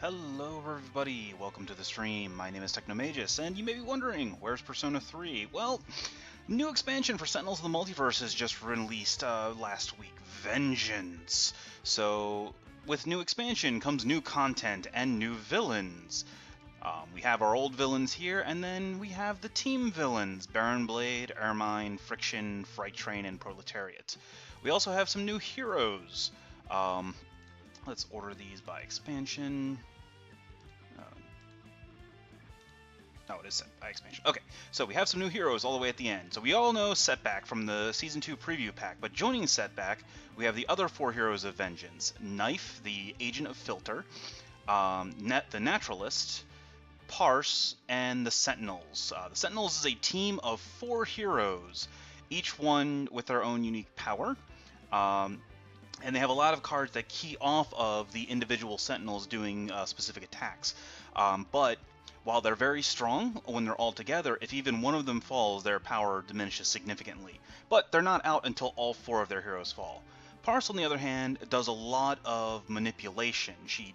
Hello everybody, welcome to the stream. My name is Technomagus, and you may be wondering, where's Persona 3? Well, new expansion for Sentinels of the Multiverse is just released last week, Vengeance. So, with new expansion comes new content and new villains. We have our old villains here, and then we have the team villains, Baron Blade, Ermine, Friction, Fright Train, and Proletariat. We also have some new heroes. Let's order these by expansion. Oh, it is set by expansion. Okay, so we have some new heroes all the way at the end. So we all know Setback from the Season 2 preview pack, but joining Setback, we have the other four heroes of Vengeance. Knife, the Agent of Filter, the Naturalist, Parse, and the Sentinels. The Sentinels is a team of four heroes, each one with their own unique power. And they have a lot of cards that key off of the individual Sentinels doing specific attacks. But while they're very strong when they're all together, if even one of them falls, their power diminishes significantly. But they're not out until all four of their heroes fall. Parse, on the other hand, does a lot of manipulation. She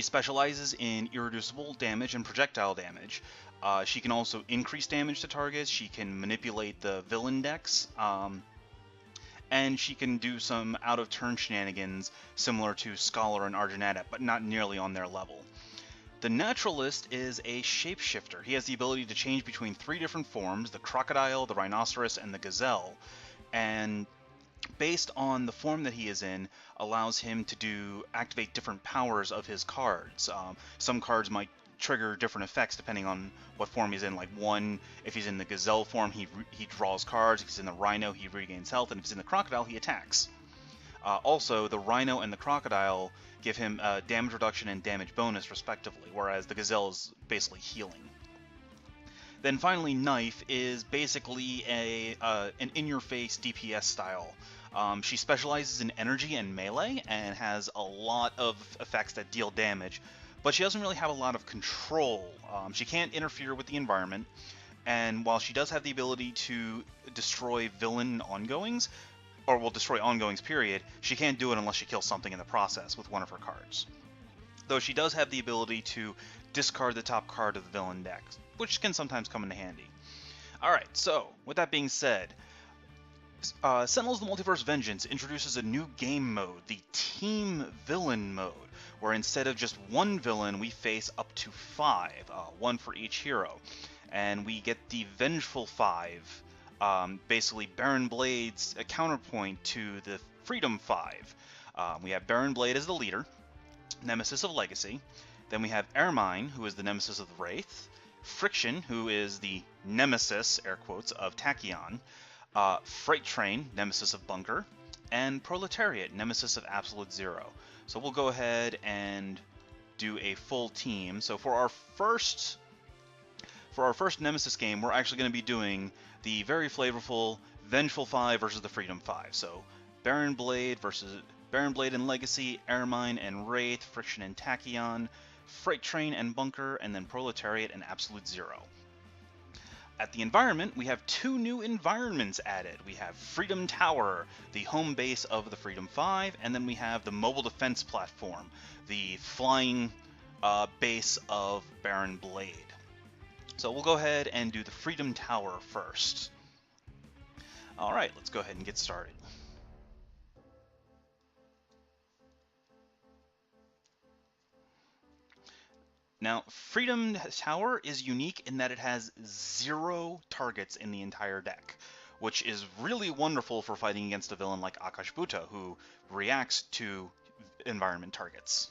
specializes in irreducible damage and projectile damage. She can also increase damage to targets. She can manipulate the villain decks. And she can do some out-of-turn shenanigans similar to Scholar and Arginetta, but not nearly on their level. The Naturalist is a shapeshifter. He has the ability to change between three different forms, the crocodile, the rhinoceros, and the gazelle, and based on the form that he is in, allows him to activate different powers of his cards. Some cards might trigger different effects depending on what form he's in. Like one, if he's in the gazelle form, he draws cards. If he's in the rhino, he regains health, and if he's in the crocodile, he attacks. Also, the rhino and the crocodile give him damage reduction and damage bonus respectively, whereas the gazelle is basically healing. Then finally, Knife is basically an in-your-face DPS style. She specializes in energy and melee and has a lot of effects that deal damage, but she doesn't really have a lot of control. She can't interfere with the environment, and while she does have the ability to destroy villain ongoings, or will destroy ongoings period, she can't do it unless she kills something in the process with one of her cards. Though she does have the ability to discard the top card of the villain deck, which can sometimes come in handy. Alright, so, with that being said, Sentinels of the Multiverse Vengeance introduces a new game mode, the Team Villain mode, where instead of just one villain, we face up to 5, one for each hero. And we get the Vengeful 5, basically Baron Blade's counterpoint to the Freedom 5. We have Baron Blade as the leader, Nemesis of Legacy. Then we have Ermine, who is the Nemesis of the Wraith. Friction, who is the Nemesis, air quotes, of Tachyon. Fright Train, Nemesis of Bunker. And Proletariat, Nemesis of Absolute Zero. So we'll go ahead and do a full team. So for our first Nemesis game, we're actually going to be doing the very flavorful Vengeful 5 versus the Freedom 5. So Baron Blade and Legacy, Ermine and Wraith, Friction and Tachyon, Fright Train and Bunker, and then Proletariat and Absolute Zero. At the environment, we have 2 new environments added. We have Freedom Tower, the home base of the Freedom 5, and then we have the mobile defense platform, the flying base of Baron Blade. So we'll go ahead and do the Freedom Tower first. Alright, let's go ahead and get started. Now, Freedom Tower is unique in that it has 0 targets in the entire deck, which is really wonderful for fighting against a villain like Akash Buta, who reacts to environment targets.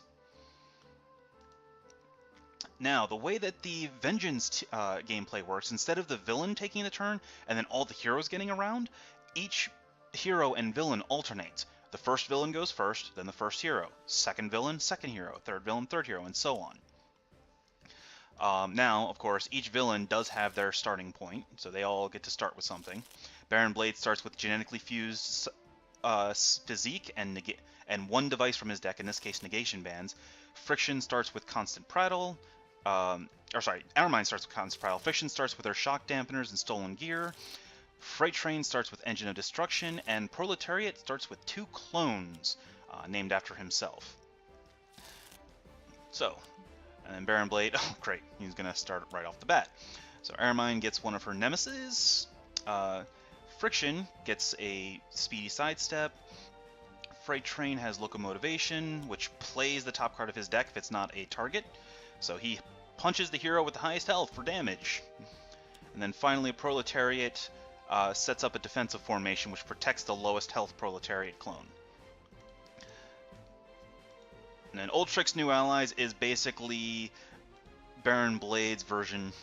Now, the way that the Vengeance gameplay works, instead of the villain taking the turn and then all the heroes getting around, each hero and villain alternate. The first villain goes first, then the first hero. Second villain, second hero. Third villain, third hero, and so on. Now, of course, each villain does have their starting point, so they all get to start with something. Baron Blade starts with genetically fused physique and one device from his deck, in this case negation bands. Friction starts with constant prattle. Ermine starts with constant prattle. Friction starts with her shock dampeners and stolen gear. Fright Train starts with Engine of Destruction, and Proletariat starts with 2 clones named after himself. So, and then Baron Blade, oh great, he's gonna start right off the bat. So Ermine gets one of her nemesis. Friction gets a speedy sidestep. Freight Train has Locomotivation, which plays the top card of his deck if it's not a target. So he punches the hero with the highest health for damage. And then finally, Proletariat sets up a defensive formation which protects the lowest health Proletariat clone. And then Ultrich's new allies is basically Baron Blade's version.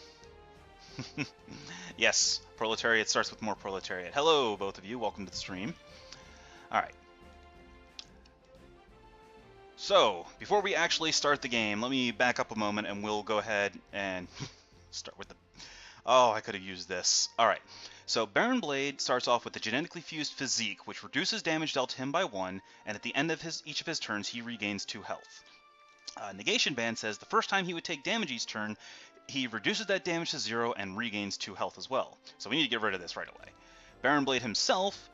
Yes, Proletariat starts with more Proletariat. Hello, both of you. Welcome to the stream. Alright. So, before we actually start the game, let me back up a moment and we'll go ahead and start with the... Oh, I could have used this. Alright, so Baron Blade starts off with the genetically fused physique, which reduces damage dealt to him by 1, and at the end of each of his turns, he regains 2 health. Negation Band says the first time he would take damage each turn, he reduces that damage to 0 and regains 2 health as well. So we need to get rid of this right away. Baron Blade himself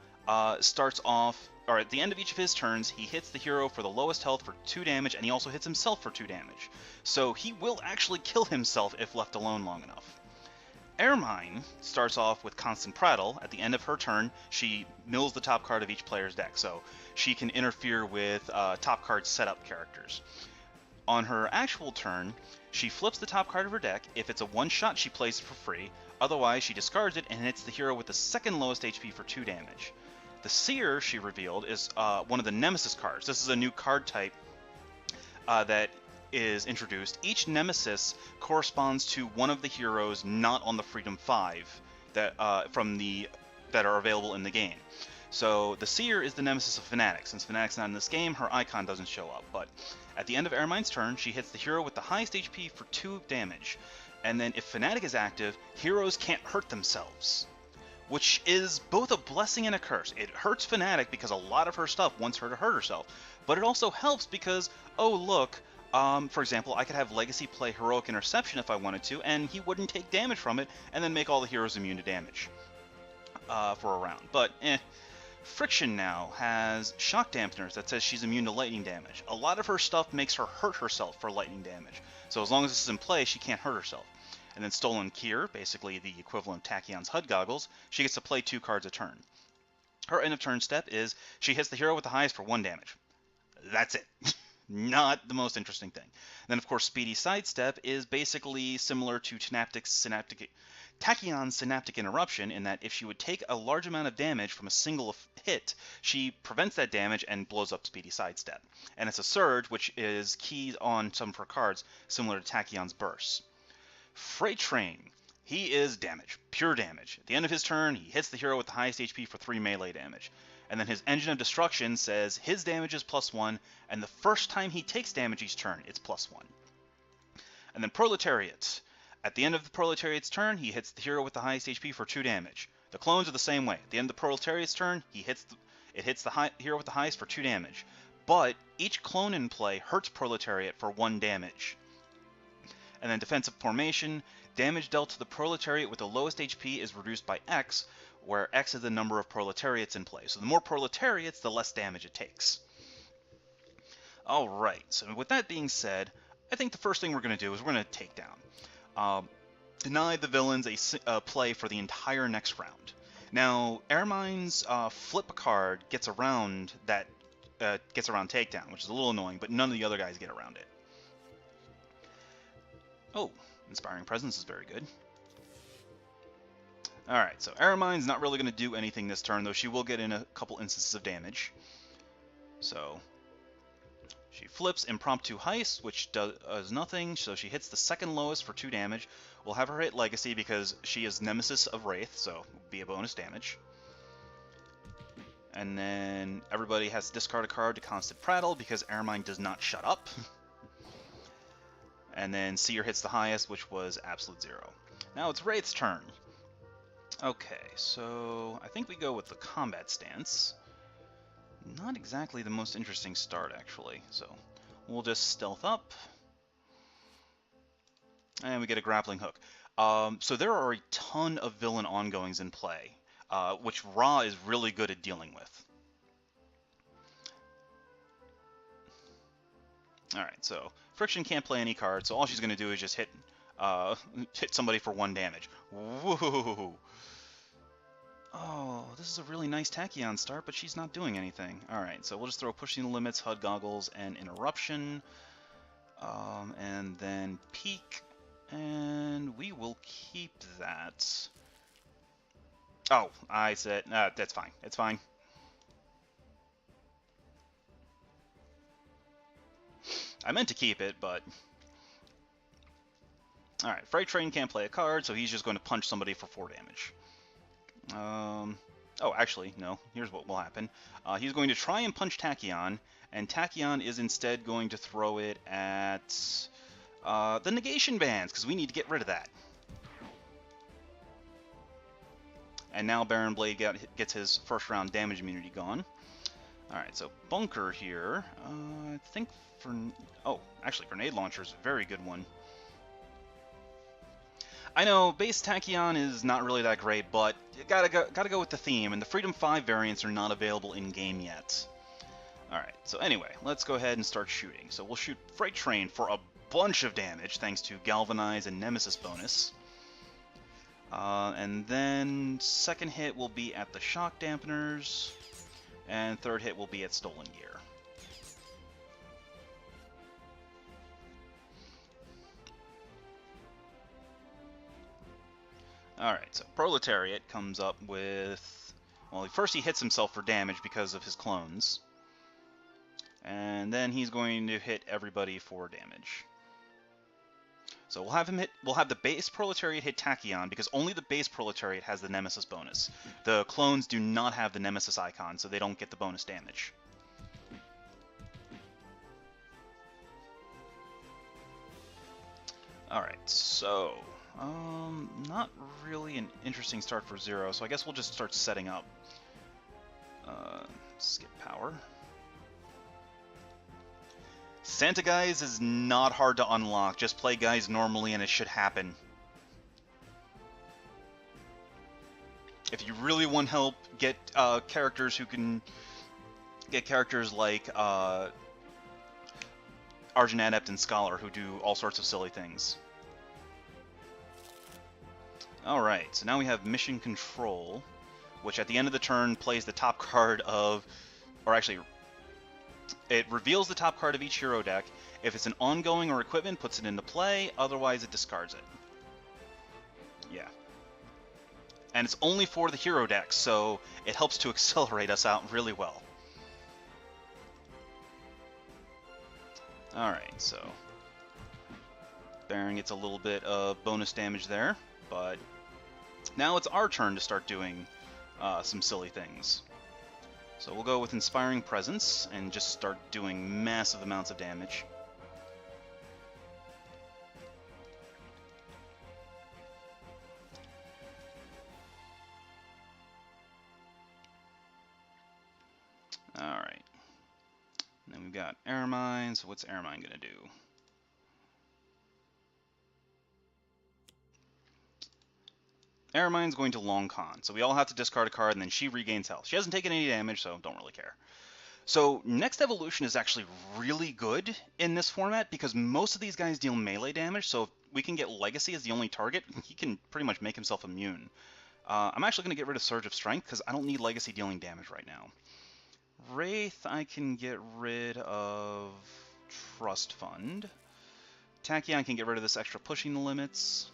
starts off, or at the end of each of his turns, he hits the hero for the lowest health for 2 damage, and he also hits himself for 2 damage. So he will actually kill himself if left alone long enough. Ermine starts off with Constant Prattle. At the end of her turn, she mills the top card of each player's deck, so she can interfere with top card setup characters. On her actual turn, she flips the top card of her deck. If it's a one-shot, she plays it for free. Otherwise, she discards it and hits the hero with the second lowest HP for 2 damage. The Seer, she revealed, is one of the Nemesis cards. This is a new card type that is introduced. Each Nemesis corresponds to one of the heroes not on the Freedom 5 that that are available in the game. So the Seer is the Nemesis of Fnatic. Since Fnatic's not in this game, her icon doesn't show up. But at the end of Ermine's turn, she hits the hero with the highest HP for 2 damage. And then if Fnatic is active, heroes can't hurt themselves, which is both a blessing and a curse. It hurts Fnatic because a lot of her stuff wants her to hurt herself, but it also helps because, oh look, for example, I could have Legacy play Heroic Interception if I wanted to, and he wouldn't take damage from it, and then make all the heroes immune to damage for a round. But, Friction now has Shock Dampeners that says she's immune to lightning damage. A lot of her stuff makes her hurt herself for lightning damage, so as long as this is in play, she can't hurt herself. And then Stolen Kier, basically the equivalent of Tachyon's HUD goggles, she gets to play 2 cards a turn. Her end of turn step is she hits the hero with the highest for 1 damage. That's it. Not the most interesting thing. Then, of course, Speedy Sidestep is basically similar to Tachyon's Synaptic Interruption in that if she would take a large amount of damage from a single hit, she prevents that damage and blows up Speedy Sidestep. And it's a Surge, which is keyed on some of her cards, similar to Tachyon's Burst. Freight Train, he is damage, pure damage. At the end of his turn, he hits the hero with the highest HP for 3 melee damage. And then his Engine of Destruction says his damage is +1, and the first time he takes damage each turn, it's +1. And then Proletariat. At the end of the Proletariat's turn, he hits the hero with the highest HP for 2 damage. The clones are the same way. At the end of the Proletariat's turn, it hits the hero with the highest for 2 damage. But each clone in play hurts Proletariat for 1 damage. And then Defensive Formation, damage dealt to the Proletariat with the lowest HP is reduced by X, where X is the number of Proletariats in play. So the more Proletariats, the less damage it takes. Alright, so with that being said, I think the first thing we're going to do is we're going to take down. Deny the villains a play for the entire next round. Now, Ermine's flip a card gets around takedown, which is a little annoying, but none of the other guys get around it. Oh, Inspiring Presence is very good. Alright, so Ermine's not really going to do anything this turn, though she will get in a couple instances of damage. So, she flips Impromptu Heist, which does nothing, so she hits the second lowest for 2 damage. We'll have her hit Legacy because she is Nemesis of Wraith, so it will be a bonus damage. And then everybody has to discard a card to Constant Prattle because Ermine does not shut up. And then Seer hits the highest, which was Absolute 0. Now it's Wraith's turn. Okay, so I think we go with the combat stance. Not exactly the most interesting start, actually. So we'll just stealth up. And we get a grappling hook. So there are a ton of villain ongoings in play, which Ra is really good at dealing with. Alright, so Friction can't play any cards, so all she's going to do is just hit hit somebody for 1 damage. Woohoo! Oh, this is a really nice Tachyon start, but she's not doing anything. Alright, so we'll just throw Pushing the Limits, HUD Goggles, and Interruption. And then Peek, and we will keep that. Oh, I said, that's fine. It's fine. I meant to keep it, but... Alright, Freight Train can't play a card, so he's just going to punch somebody for 4 damage. Oh, actually, no. Here's what will happen. He's going to try and punch Tachyon, and Tachyon is instead going to throw it at the negation bands, because we need to get rid of that. And now Baron Blade gets his first round damage immunity gone. Alright, so Bunker here. I think for... Oh, actually, Grenade Launcher is a very good one. I know, base Tachyon is not really that great, but you gotta go with the theme, and the Freedom 5 variants are not available in-game yet. Alright, so anyway, let's go ahead and start shooting. So we'll shoot Freight Train for a bunch of damage, thanks to Galvanize and Nemesis bonus. And then second hit will be at the Shock Dampeners, and third hit will be at Stolen Gear. Alright, so Proletariat comes up with... Well, first he hits himself for damage because of his clones. And then he's going to hit everybody for damage. So we'll have the base Proletariat hit Tachyon, because only the base Proletariat has the Nemesis bonus. The clones do not have the Nemesis icon, so they don't get the bonus damage. Alright, so... not really an interesting start for Zero, so I guess we'll just start setting up. Skip power. Santa Guys is not hard to unlock. Just play Guys normally and it should happen. If you really want help, get characters who can... Get characters like Argent Adept and Scholar who do all sorts of silly things. Alright, so now we have Mission Control, which at the end of the turn plays the top card of... Or actually, it reveals the top card of each hero deck. If it's an ongoing or equipment, puts it into play, otherwise it discards it. Yeah. And it's only for the hero deck, so it helps to accelerate us out really well. Alright, so... Baron gets a little bit of bonus damage there, but... Now it's our turn to start doing some silly things. So we'll go with Inspiring Presence and just start doing massive amounts of damage. Alright. Then we've got Air Mine, so what's Air Mine gonna do? Air Mine's going to Long Con, so we all have to discard a card, and then she regains health. She hasn't taken any damage, so don't really care. So Next Evolution is actually really good in this format, because most of these guys deal melee damage, so if we can get Legacy as the only target, he can pretty much make himself immune. I'm actually going to get rid of Surge of Strength, because I don't need Legacy dealing damage right now. Wraith, I can get rid of Trust Fund. Tachyon can get rid of this extra Pushing the Limits.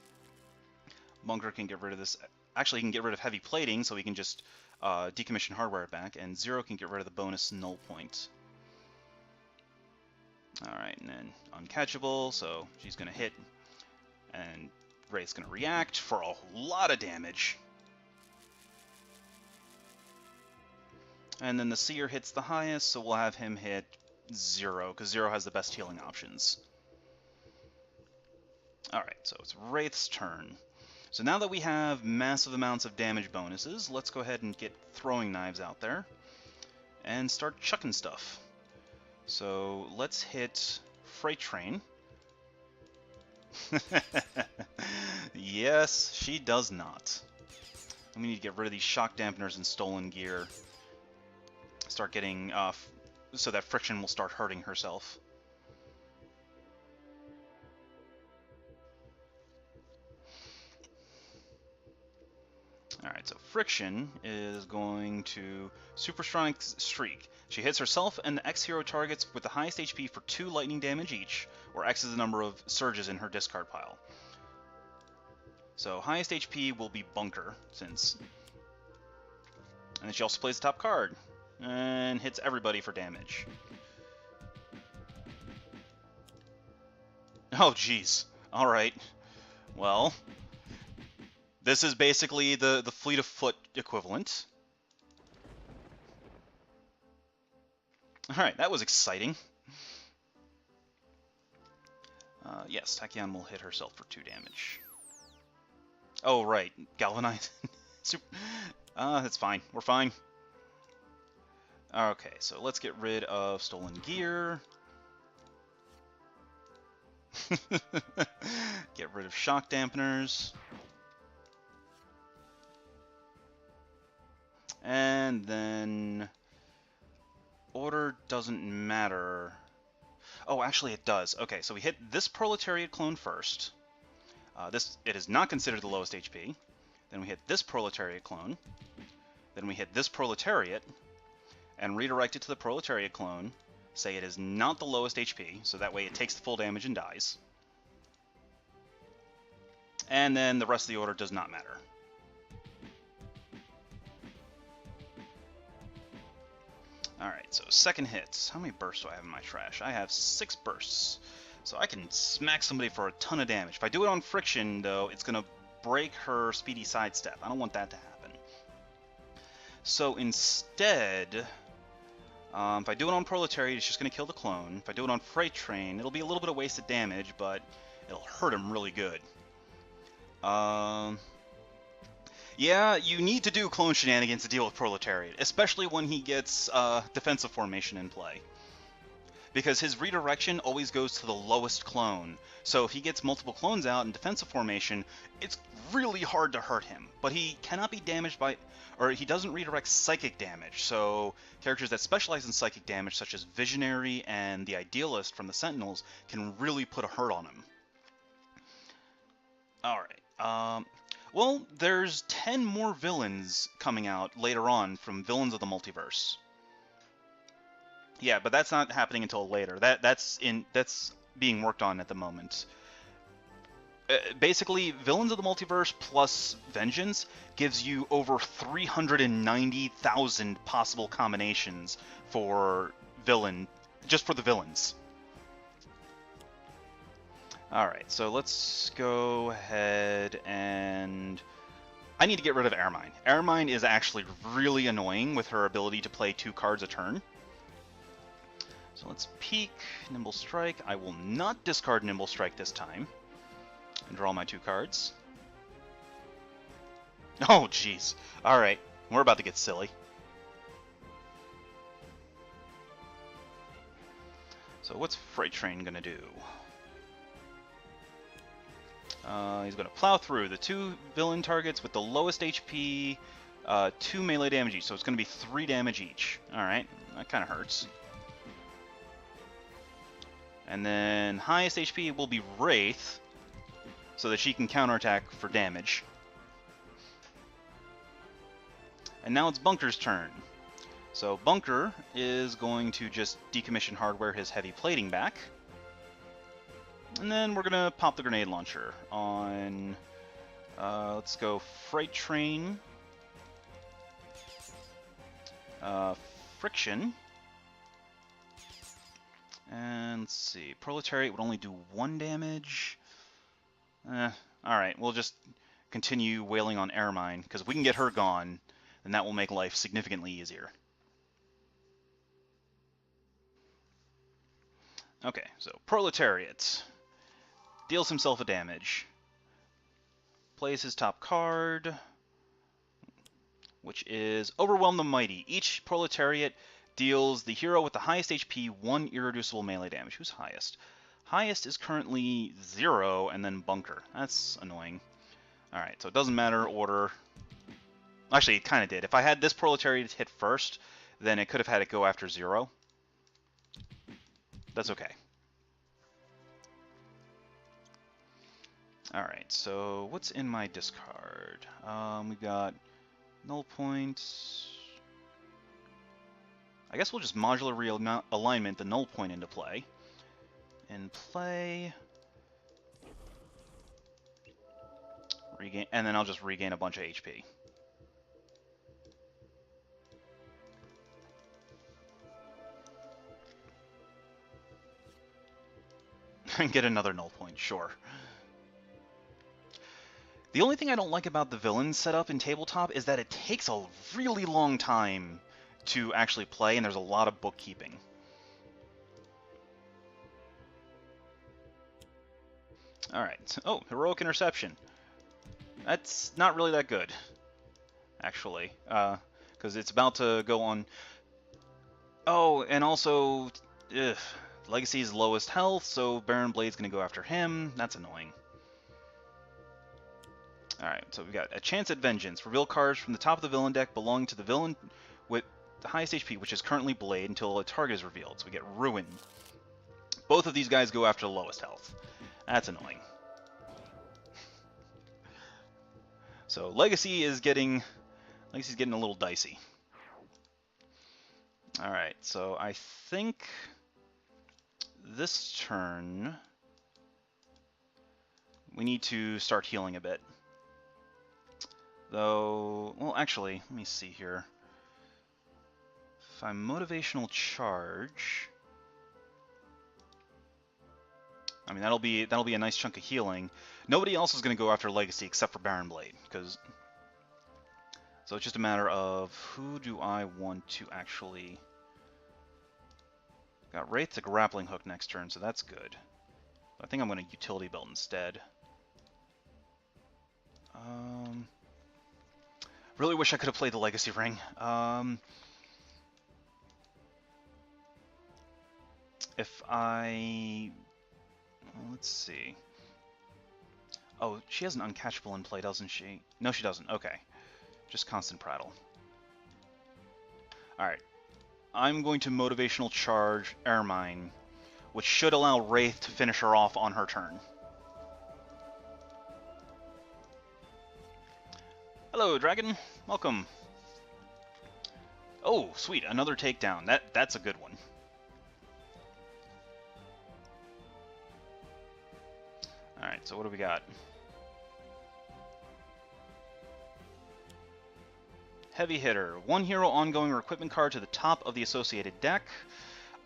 Bunker can get rid of this. Actually, he can get rid of Heavy Plating, so we can just decommission hardware back. And Zero can get rid of the bonus Null Point. Alright, and then Uncatchable, so she's going to hit. And Wraith's going to react for a lot of damage. And then the Seer hits the highest, so we'll have him hit Zero, because Zero has the best healing options. Alright, so it's Wraith's turn. So now that we have massive amounts of damage bonuses, let's go ahead and get Throwing Knives out there and start chucking stuff. So let's hit Freight Train. Yes, she does not. We need to get rid of these Shock Dampeners and Stolen Gear. Start getting, so that Friction will start hurting herself. Alright, so Friction is going to Super Strong Streak. She hits herself and the X hero targets with the highest HP for 2 lightning damage each, where X is the number of surges in her discard pile. So highest HP will be Bunker, since... And then she also plays the top card, and hits everybody for damage. Oh, jeez. Alright. Well... This is basically the Fleet of Foot equivalent. Alright, that was exciting. Yes, Tachyon will hit herself for 2 damage. Oh, right. Galvanize. That's fine. We're fine. Okay, so let's get rid of Stolen Gear. Get rid of Shock Dampeners. And then... Order doesn't matter. Oh, actually it does. Okay, so we hit this Proletariat clone first. It is not considered the lowest HP. Then we hit this Proletariat clone. Then we hit this Proletariat. And redirect it to the Proletariat clone. Say it is not the lowest HP, so that way it takes the full damage and dies. And then the rest of the order does not matter. Alright, so second hit. How many bursts do I have in my trash? I have 6 bursts. So I can smack somebody for a ton of damage. If I do it on Friction, though, it's going to break her speedy sidestep. I don't want that to happen. So instead, if I do it on Proletariat, it's just going to kill the clone. If I do it on Freight Train, it'll be a little bit of wasted damage, but it'll hurt him really good. Yeah, you need to do clone shenanigans to deal with Proletariat, especially when he gets defensive formation in play. Because his redirection always goes to the lowest clone. So if he gets multiple clones out in defensive formation, it's really hard to hurt him. But he cannot be damaged by... or he doesn't redirect psychic damage. So characters that specialize in psychic damage, such as Visionary and the Idealist from the Sentinels, can really put a hurt on him. Alright, well, there's 10 more villains coming out later on from Villains of the Multiverse. Yeah, but that's not happening until later. That's being worked on at the moment. Basically, Villains of the Multiverse plus Vengeance gives you over 390,000 possible combinations for just for the villains. Alright, so let's go ahead and... I need to get rid of Ermine. Ermine is actually really annoying with her ability to play 2 cards a turn. So let's peek Nimble Strike. I will not discard Nimble Strike this time. And draw my 2 cards. Oh, jeez. Alright, we're about to get silly. So what's Freight Train gonna do? He's going to plow through the 2 villain targets with the lowest HP, 2 melee damage each, so it's going to be 3 damage each. Alright, that kind of hurts. And then highest HP will be Wraith, so that she can counterattack for damage. And now it's Bunker's turn. So Bunker is going to just decommission hardware his heavy plating back. And then we're going to pop the grenade launcher on, let's go Freight Train, Friction, and let's see, Proletariat would only do 1 damage. Alright, we'll just continue wailing on Ermine, because if we can get her gone, then that will make life significantly easier. Okay, so Proletariat. Deals himself a damage. Plays his top card, which is Overwhelm the Mighty. Each Proletariat deals the hero with the highest HP 1 irreducible melee damage. Who's highest? Highest is currently 0, and then Bunker. That's annoying. Alright, so it doesn't matter order. Actually, it kind of did. If I had this Proletariat hit first, then it could have had it go after 0. That's okay. Alright, so what's in my discard? We got Null point. I guess we'll just modular realignment the null point into play. In play. Regain, and then I'll just regain a bunch of HP. And get another null point, sure. The only thing I don't like about the villain setup in tabletop is that it takes a really long time to actually play, and there's a lot of bookkeeping. Alright, oh, Heroic Interception. That's not really that good, actually, because it's about to go on... Oh, and also, Legacy's lowest health, so Baron Blade's going to go after him. That's annoying. Alright, so we've got a chance at vengeance. Reveal cards from the top of the villain deck belonging to the villain with the highest HP, which is currently Blade, until a target is revealed. So we get Ruin. Both of these guys go after the lowest health. That's annoying. So Legacy's getting a little dicey. Alright, so I think this turn we need to start healing a bit. Though, well, actually, let me see here. If I motivational charge, I mean that'll be a nice chunk of healing. Nobody else is going to go after Legacy except for Baron Blade, so it's just a matter of who do I want to actually. Got Wraith to grappling hook next turn, so that's good. I think I'm going to utility belt instead. Really wish I could have played the Legacy Ring. If I... Let's see. Oh, she has an uncatchable in play, doesn't she? No, she doesn't. Okay. Just constant prattle. Alright. I'm going to motivational charge Ermine, which should allow Wraith to finish her off on her turn. Hello, Dragon. Welcome. Oh, sweet. Another takedown. That's a good one. Alright, so what do we got? Heavy hitter. One hero ongoing or equipment card to the top of the associated deck.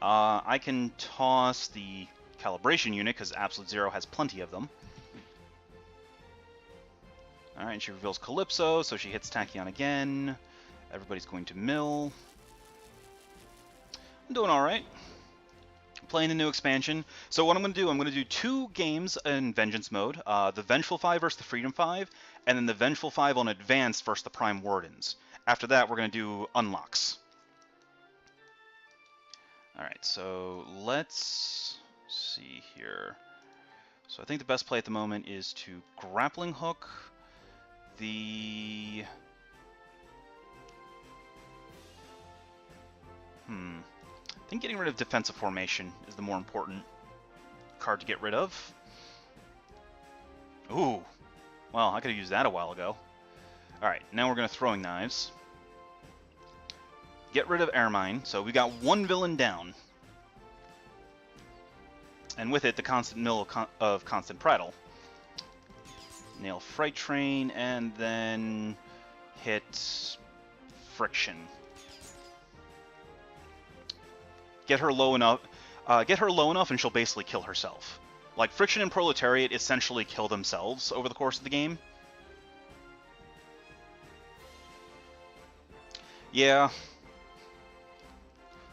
I can toss the calibration unit because Absolute Zero has plenty of them. Alright, and she reveals Calypso, so she hits Tachyon again. Everybody's going to mill. I'm doing alright. Playing the new expansion. So what I'm going to do 2 games in Vengeance mode. The Vengeful 5 versus the Freedom 5, and then the Vengeful 5 on Advanced versus the Prime Wardens. After that, we're going to do unlocks. Alright, so let's see here. So I think the best play at the moment is to grappling hook the... I think getting rid of defensive formation is the more important card to get rid of. Ooh. Well, I could have used that a while ago. Alright, now we're going to throwing knives. Get rid of Ermine, so we got 1 villain down. And with it, the constant mill of constant prattle. Nail Freight Train, and then hit Friction. Get her low enough, and she'll basically kill herself. Like, Friction and Proletariat essentially kill themselves over the course of the game. Yeah.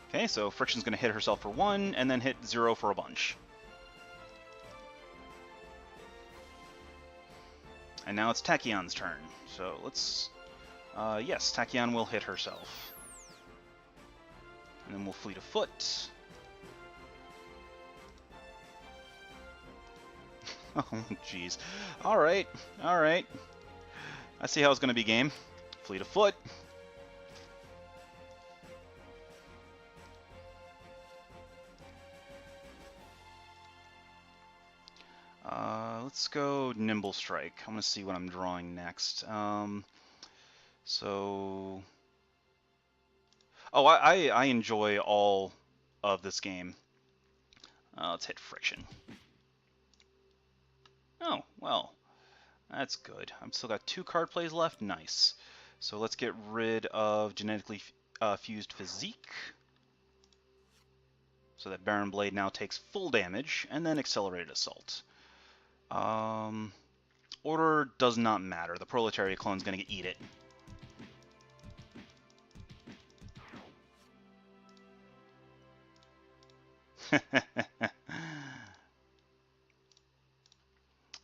Okay, so Friction's going to hit herself for 1, and then hit 0 for a bunch. And now it's Tachyon's turn. So let's... yes, Tachyon will hit herself. And then we'll fleet of foot. Oh, jeez. Alright, alright. I see how it's going to be game. Fleet of foot. Let's go Nimble Strike. I'm going to see what I'm drawing next. So... Oh, I enjoy all of this game. Let's hit friction. Oh, well, that's good. I've still got 2 card plays left. Nice. So let's get rid of genetically fused physique. So that Baron Blade now takes full damage, and then accelerated assault. Order does not matter. The Proletariat clone's gonna eat it.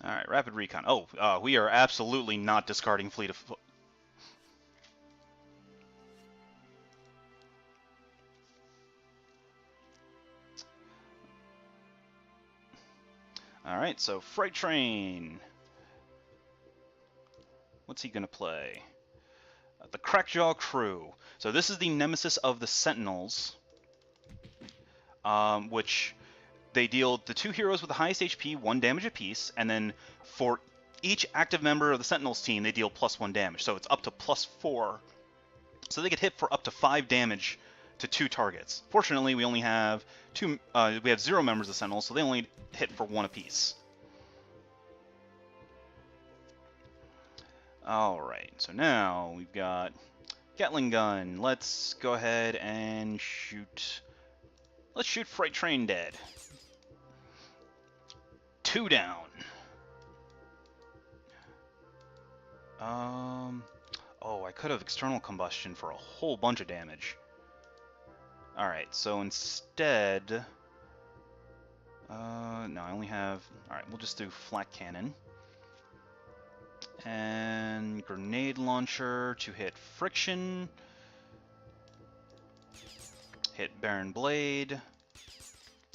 Alright, rapid recon. Oh, we are absolutely not discarding Fleet of Foot. Alright, so Freight Train. What's he gonna play? The Crackjaw Crew. So this is the nemesis of the Sentinels, which they deal the 2 heroes with the highest HP 1 damage apiece, and then for each active member of the Sentinels team, they deal +1 damage. So it's up to +4. So they get hit for up to 5 damage to 2 targets. Fortunately, we only have 2. We have 0 members of Sentinels, so they only hit for 1 apiece. Alright, so now we've got Gatling Gun. Let's go ahead and shoot... Let's shoot Freight Train dead. 2 down. Oh, I could have External Combustion for a whole bunch of damage. Alright, so instead... no, I only have... Alright, we'll just do Flak Cannon. And Grenade Launcher to hit Friction. Hit Baron Blade.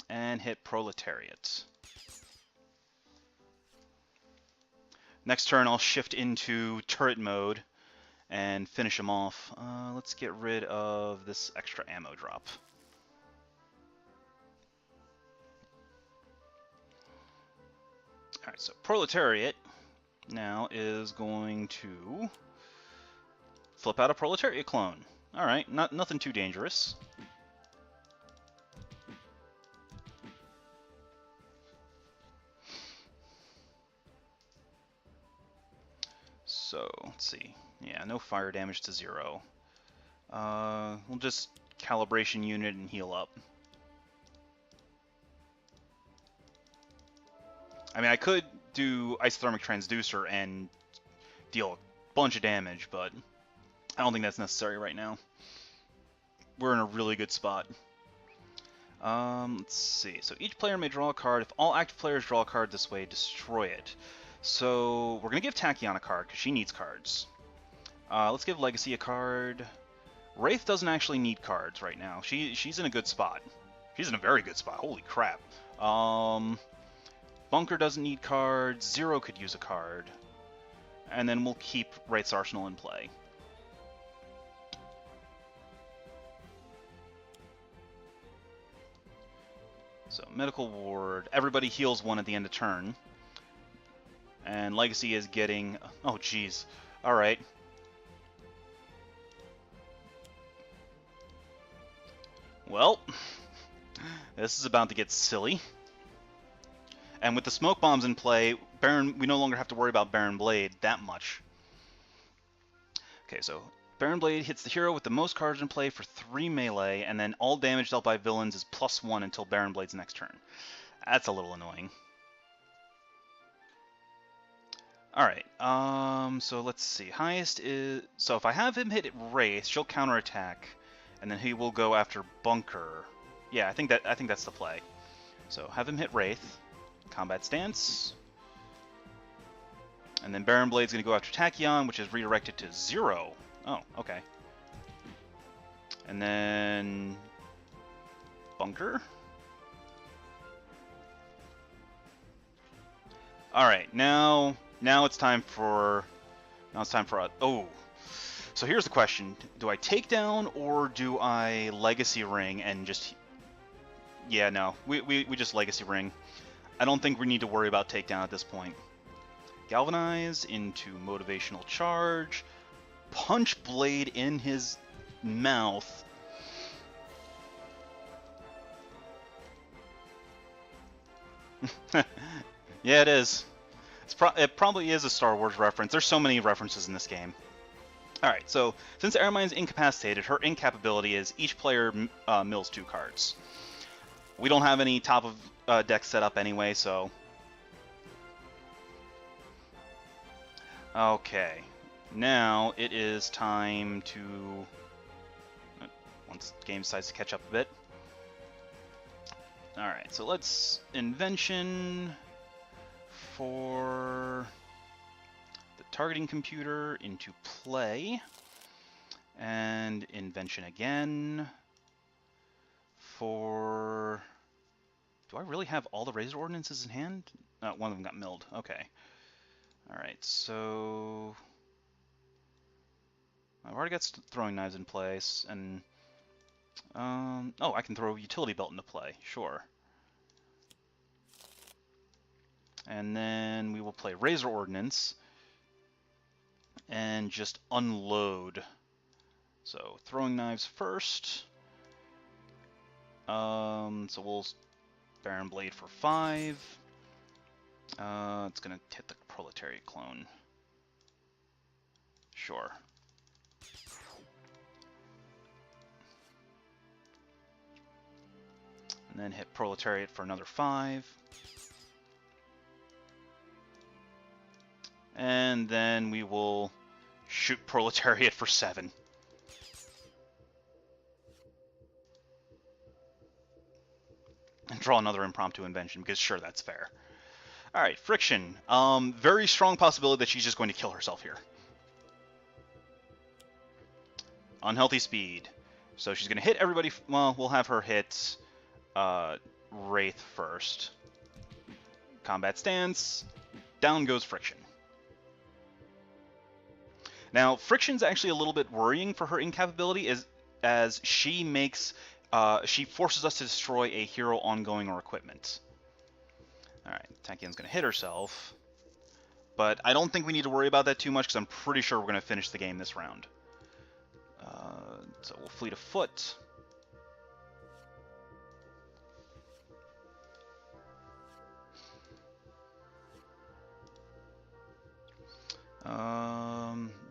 And hit Proletariat. Next turn, I'll shift into turret mode and finish him off. Let's get rid of this extra ammo drop. Alright, so Proletariat now is going to flip out a Proletariat clone. Alright, nothing too dangerous. So, let's see. Yeah, no fire damage to 0. We'll just calibration unit and heal up. I mean, I could do Isothermic Transducer and deal a bunch of damage, but I don't think that's necessary right now. We're in a really good spot. Let's see. So each player may draw a card. If all active players draw a card this way, destroy it. So we're going to give Tachyon a card, because she needs cards. Let's give Legacy a card. Wraith doesn't actually need cards right now. She's in a good spot. She's in a very good spot. Holy crap. Bunker doesn't need cards. Zero could use a card. And then we'll keep Wraith's Arsenal in play. So, Medical Ward. Everybody heals 1 at the end of turn. And Legacy is getting... Oh, jeez. Alright. Well, this is about to get silly. And with the smoke bombs in play, we no longer have to worry about Baron Blade that much. Okay, so Baron Blade hits the hero with the most cards in play for 3 melee, and then all damage dealt by villains is +1 until Baron Blade's next turn. That's a little annoying. Alright, so let's see. Highest is... So if I have him hit Wraith, she'll counterattack, and then he will go after Bunker. Yeah, I think that's the play. So have him hit Wraith. Combat stance. And then Baron Blade's going to go after Tachyon, which is redirected to 0. Oh, okay. And then... Bunker? Alright, now it's time for... Oh. So here's the question. Do I take down, or do I Legacy Ring and just... Yeah, no. We just Legacy Ring. I don't think we need to worry about takedown at this point. Galvanize into Motivational Charge. punch blade in his mouth. Yeah, it is. It probably is a Star Wars reference. There's so many references in this game. Alright, so since Ermine's incapacitated, her incapability is each player mills 2 cards. We don't have any top of deck set up anyway, so... Okay, now it is time to... Once the game decides to catch up a bit. Alright, so let's invention for the targeting computer into play, and invention again for... Do I really have all the Razor ordinances in hand? One of them got milled. Okay. Alright, so... I've already got throwing knives in place, and... oh, I can throw utility belt into play. Sure. And then we will play Razor Ordnance and just unload. So throwing knives first. So we'll Baron Blade for 5. It's gonna hit the Proletariat clone. Sure. And then hit Proletariat for another 5. And then we will shoot Proletariat for 7. And draw another impromptu invention, because sure, that's fair. Alright, Friction. Very strong possibility that she's just going to kill herself here. Unhealthy speed. So she's going to hit everybody. Well, we'll have her hit Wraith first. Combat stance. Down goes Friction. Now, Friction's actually a little bit worrying for her incapability, as she makes, she forces us to destroy a hero, ongoing, or equipment. Alright, Takian's going to hit herself, but I don't think we need to worry about that too much, because I'm pretty sure we're going to finish the game this round. So we'll fleet of foot.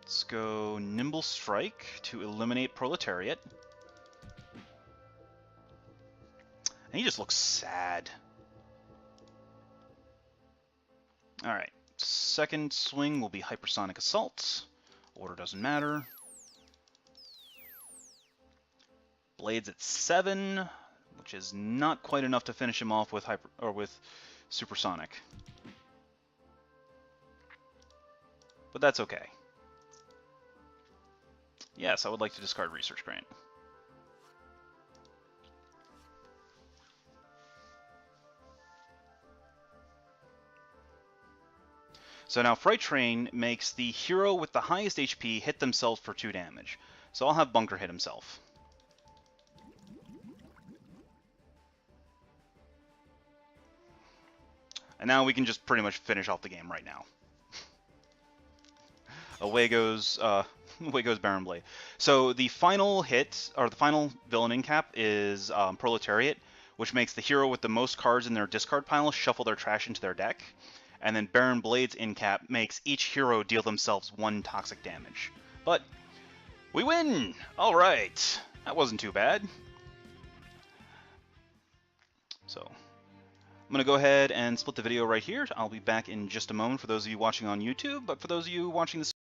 Let's go Nimble Strike to eliminate Proletariat. And he just looks sad. Alright, second swing will be Hypersonic Assault. Order doesn't matter. Blades at 7, which is not quite enough to finish him off with Supersonic. But that's okay. Yes, I would like to discard Research Grant. So now Freight Train makes the hero with the highest HP hit themselves for 2 damage. So I'll have Bunker hit himself. And now we can just pretty much finish off the game right now. Away goes Baron Blade. So the final hit, or the final villain in cap, is Proletariat, which makes the hero with the most cards in their discard pile shuffle their trash into their deck. And then Baron Blade's in cap makes each hero deal themselves 1 toxic damage. But we win! Alright, that wasn't too bad. So I'm going to go ahead and split the video right here. I'll be back in just a moment for those of you watching on YouTube, but for those of you watching this